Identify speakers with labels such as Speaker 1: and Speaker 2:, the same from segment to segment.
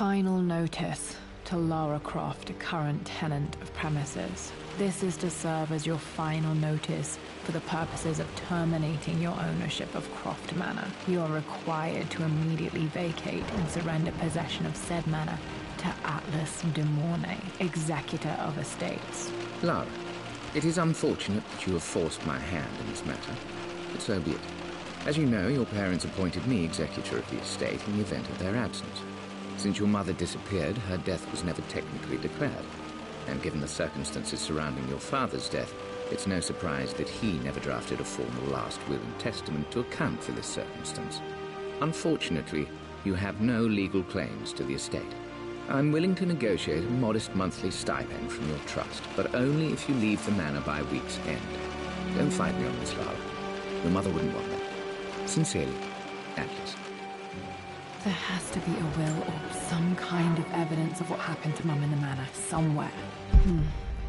Speaker 1: Final notice to Lara Croft, current tenant of premises. This is to serve as your final notice for the purposes of terminating your ownership of Croft Manor. You are required to immediately vacate and surrender possession of said manor to Atlas de Mornay, executor of estates.
Speaker 2: Lara, it is unfortunate that you have forced my hand in this matter, but so be it. As you know, your parents appointed me executor of the estate in the event of their absence. Since your mother disappeared, her death was never technically declared. And given the circumstances surrounding your father's death, it's no surprise that he never drafted a formal last will and testament to account for this circumstance. Unfortunately, you have no legal claims to the estate. I'm willing to negotiate a modest monthly stipend from your trust, but only if you leave the manor by week's end. Don't fight me on this, Lara. Your mother wouldn't want that. Sincerely, Atlas.
Speaker 1: There has to be a will or some kind of evidence of what happened to Mum in the manor somewhere.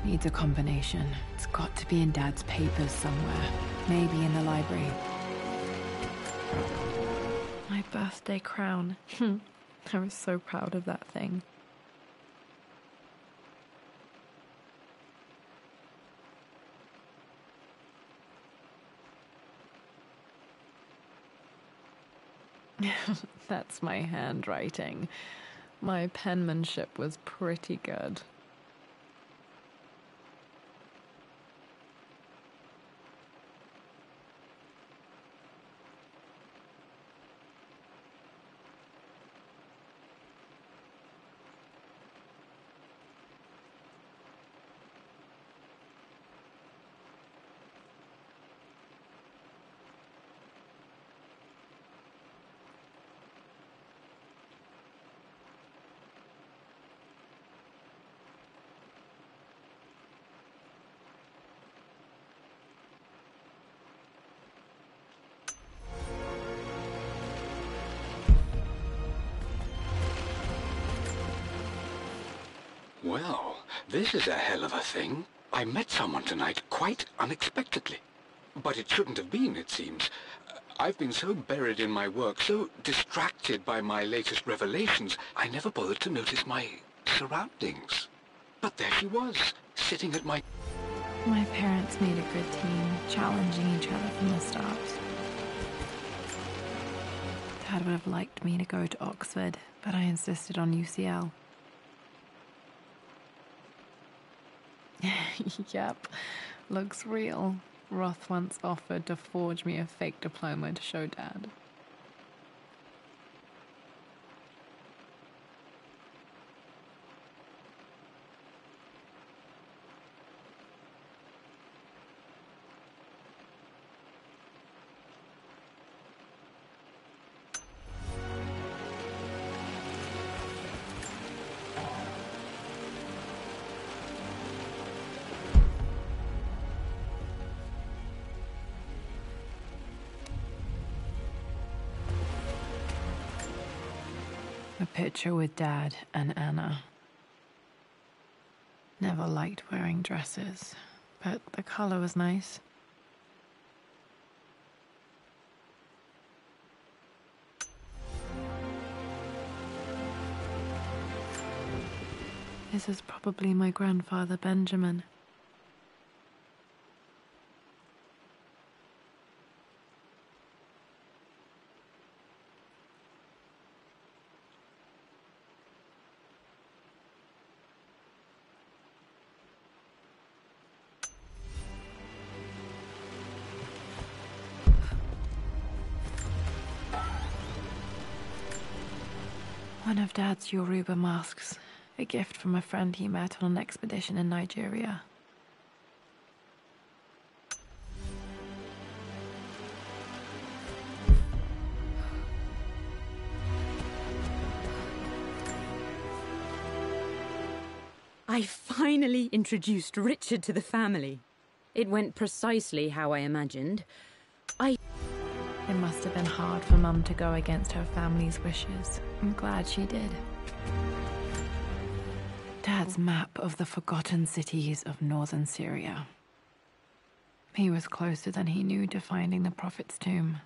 Speaker 1: Needs a combination. It's got to be in Dad's papers somewhere. Maybe in the library. My birthday crown. I was so proud of that thing. That's my handwriting. My penmanship was pretty good.
Speaker 3: Well, this is a hell of a thing. I met someone tonight quite unexpectedly. But it shouldn't have been, it seems. I've been so buried in my work, so distracted by my latest revelations, I never bothered to notice my surroundings. But there she was, sitting at my...
Speaker 1: My parents made a good team, challenging each other from the start. Dad would have liked me to go to Oxford, but I insisted on UCL. Yep, looks real. Roth once offered to forge me a fake diploma to show Dad. A picture with Dad and Anna. Never liked wearing dresses, but the color was nice. This is probably my grandfather Benjamin. One of Dad's Yoruba masks, a gift from a friend he met on an expedition in Nigeria.
Speaker 4: I finally introduced Richard to the family. It went precisely how I imagined.
Speaker 1: It must have been hard for Mum to go against her family's wishes. I'm glad she did. Dad's map of the forgotten cities of northern Syria. He was closer than he knew to finding the Prophet's tomb.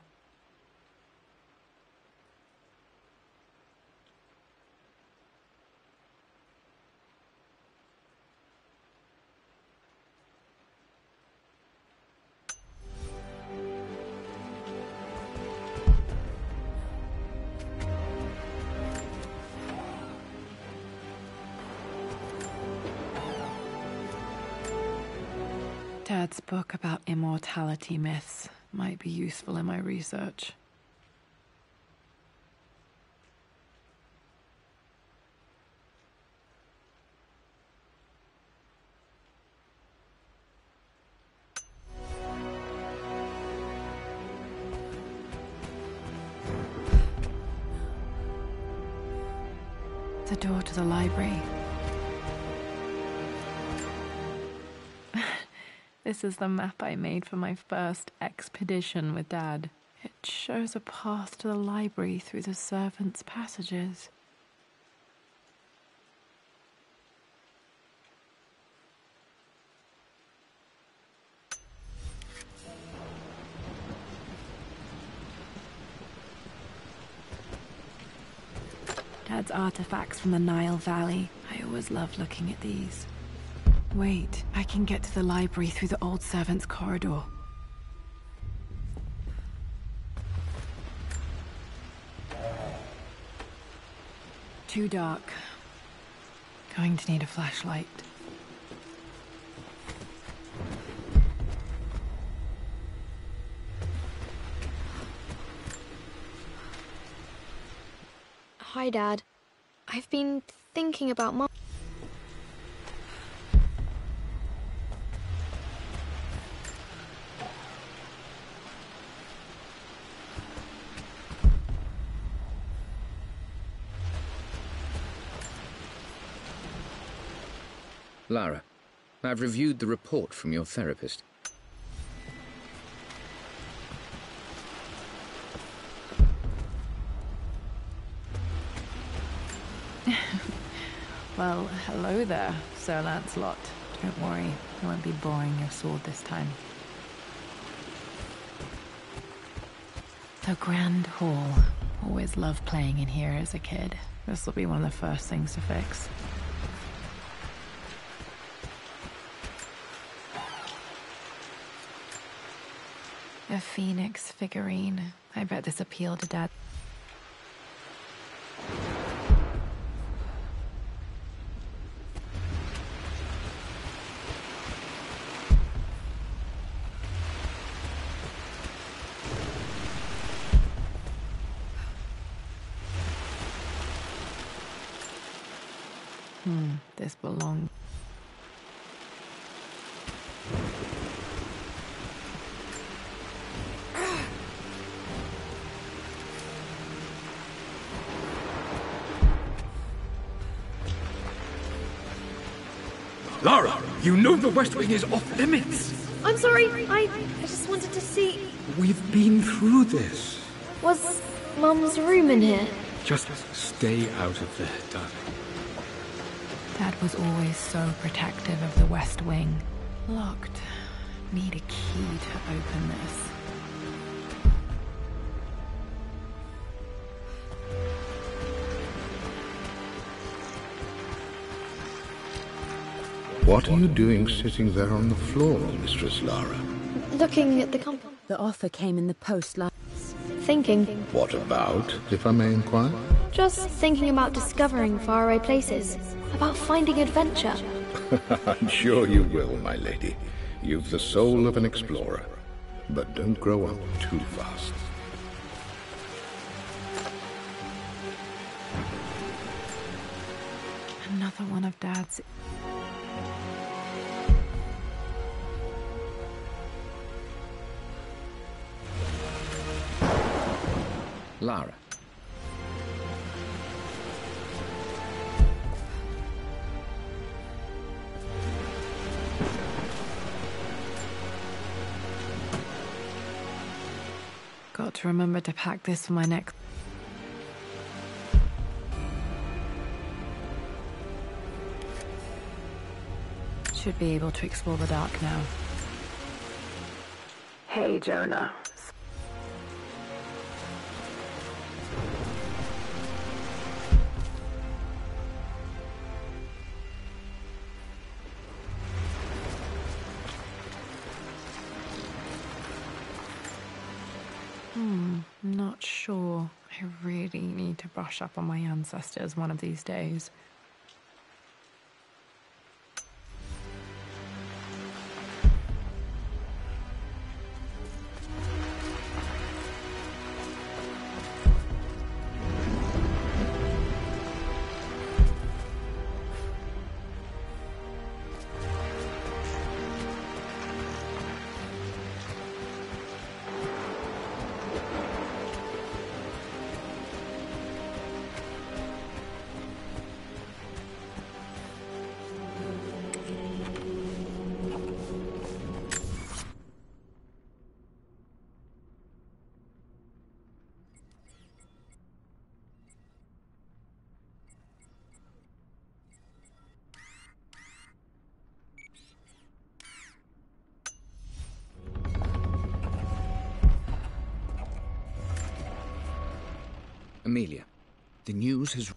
Speaker 1: Dad's book about immortality myths might be useful in my research. The door to the library. This is the map I made for my first expedition with Dad. It shows a path to the library through the servants' passages. Dad's artifacts from the Nile Valley. I always loved looking at these. Wait, I can get to the library through the old servants' corridor. Too dark. Going to need a flashlight.
Speaker 5: Hi, Dad. I've been thinking about Mom.
Speaker 2: Lara, I've reviewed the report from your therapist.
Speaker 1: Well, hello there, Sir Lancelot. Don't worry, I won't be boring your sword this time. The Grand Hall. Always loved playing in here as a kid. This will be one of the first things to fix. A phoenix figurine. I bet this appealed to Dad. This belongs.
Speaker 3: Lara, you know the West Wing is off limits.
Speaker 5: I'm sorry, I just wanted to see...
Speaker 3: We've been through this.
Speaker 5: Was Mum's room in here?
Speaker 3: Just stay out of there, darling.
Speaker 1: Dad was always so protective of the West Wing. Locked. Need a key to open this.
Speaker 6: What are you doing sitting there on the floor, Mistress Lara?
Speaker 5: Looking at the compass.
Speaker 4: The offer came in the post last.
Speaker 5: Thinking.
Speaker 6: What about, if I may inquire?
Speaker 5: Just thinking about discovering faraway places. About finding adventure.
Speaker 6: I'm sure you will, my lady. You've the soul of an explorer. But don't grow up too fast.
Speaker 1: Another one of Dad's...
Speaker 2: Lara.
Speaker 1: Got to remember to pack this for my next... Should be able to explore the dark now. Hey, Jonah. Not sure. I really need to brush up on my ancestors one of these days.
Speaker 2: Amelia, the news has...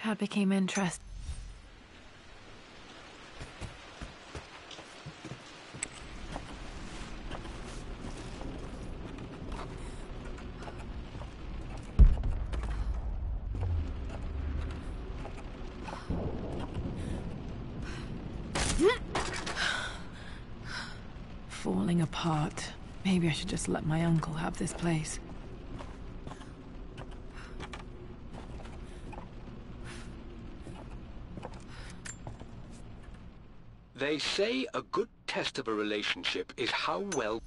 Speaker 1: Dad became interested. Falling apart. Maybe I should just let my uncle have this place.
Speaker 3: They say a good test of a relationship is how well...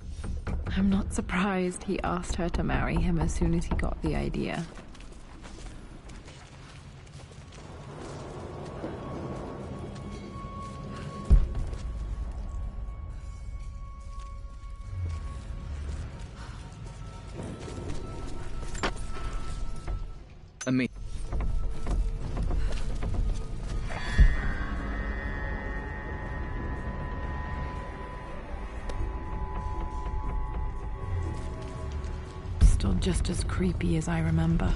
Speaker 1: I'm not surprised he asked her to marry him as soon as he got the idea.
Speaker 2: Amelia.
Speaker 1: Still just as creepy as I remember.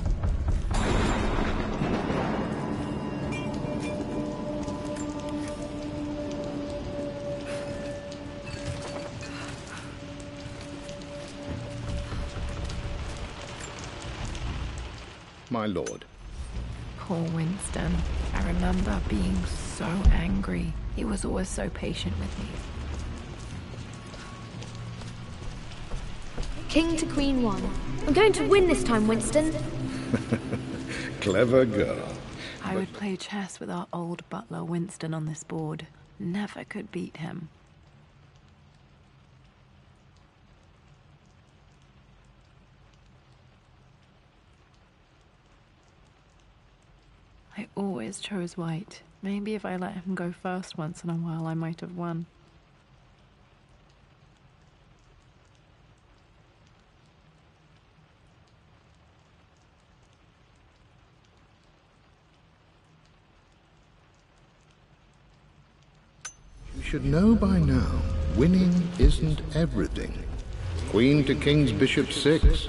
Speaker 6: My lord.
Speaker 1: Poor Winston. I remember being so angry. He was always so patient with me.
Speaker 5: King to Queen 1. I'm going to win this time, Winston.
Speaker 6: Clever girl.
Speaker 1: I would play chess with our old butler Winston on this board. Never could beat him. I always chose white. Maybe if I let him go first once in a while, I might have won.
Speaker 6: You should know by now, winning isn't everything. Queen to King's Bishop 6.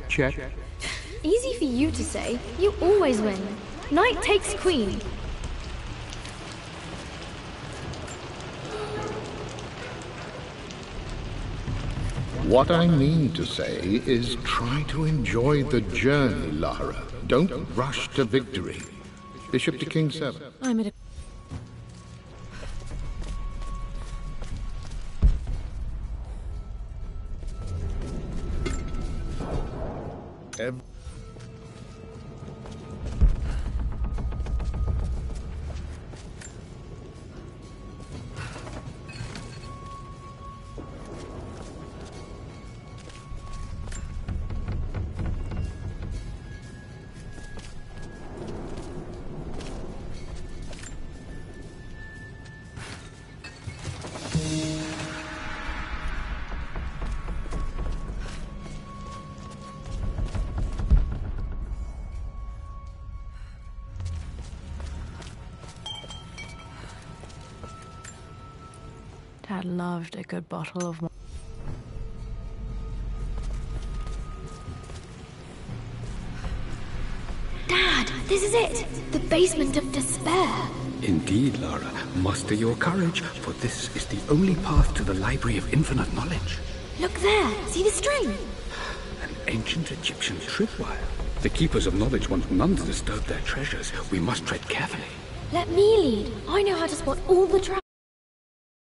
Speaker 6: Check.
Speaker 5: Easy for you to say. You always win. Knight takes queen.
Speaker 6: What I mean to say is try to enjoy the journey, Lara. Don't rush to victory. Bishop to King 7.
Speaker 4: I'm at a...
Speaker 1: Dad loved a good bottle of wine.
Speaker 5: Dad, this is it. The basement of despair.
Speaker 3: Indeed, Lara. Muster your courage, for this is the only path to the Library of Infinite Knowledge.
Speaker 5: Look there. See the string?
Speaker 3: An ancient Egyptian tripwire. The Keepers of Knowledge want none to disturb their treasures. We must tread carefully.
Speaker 5: Let me lead. I know how to spot all the traps.